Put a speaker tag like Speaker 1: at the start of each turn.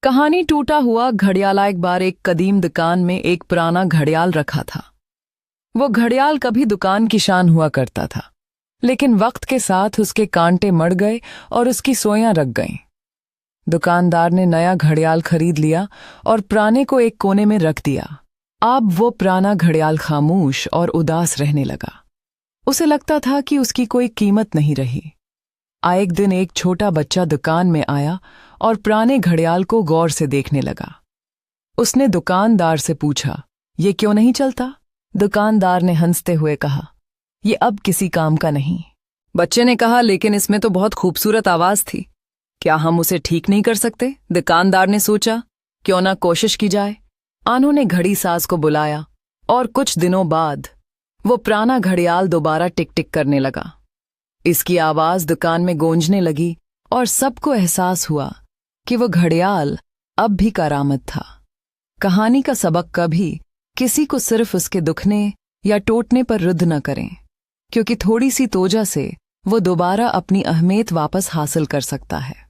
Speaker 1: कहानी टूटा हुआ घड़ियाला। एक बार एक कदीम दुकान में एक पुराना घड़ियाल रखा था। वो घड़ियाल कभी दुकान की शान हुआ करता था, लेकिन वक्त के साथ उसके कांटे मड़ गए और उसकी सोयां रख गईं। दुकानदार ने नया घड़ियाल खरीद लिया और पुराने को एक कोने में रख दिया। अब वो पुराना घड़ियाल खामोश और उदास रहने लगा। उसे लगता था कि उसकी कोई कीमत नहीं रही। एक दिन एक छोटा बच्चा दुकान में आया और पुराने घड़ियाल को गौर से देखने लगा। उसने दुकानदार से पूछा, ये क्यों नहीं चलता? दुकानदार ने हंसते हुए कहा, ये अब किसी काम का नहीं। बच्चे ने कहा, लेकिन इसमें तो बहुत खूबसूरत आवाज थी, क्या हम उसे ठीक नहीं कर सकते? दुकानदार ने सोचा, क्यों ना कोशिश की जाए। उन्होंने घड़ी साज को बुलाया और कुछ दिनों बाद वो पुराना घड़ियाल दोबारा टिक टिक करने लगा। इसकी आवाज दुकान में गूंजने लगी और सबको एहसास हुआ कि वो घड़ियाल अब भी करामत था। कहानी का सबक कभी किसी को सिर्फ उसके दुखने या टूटने पर रुद्ध न करें, क्योंकि थोड़ी सी तोजा से वो दोबारा अपनी अहमियत वापस हासिल कर सकता है।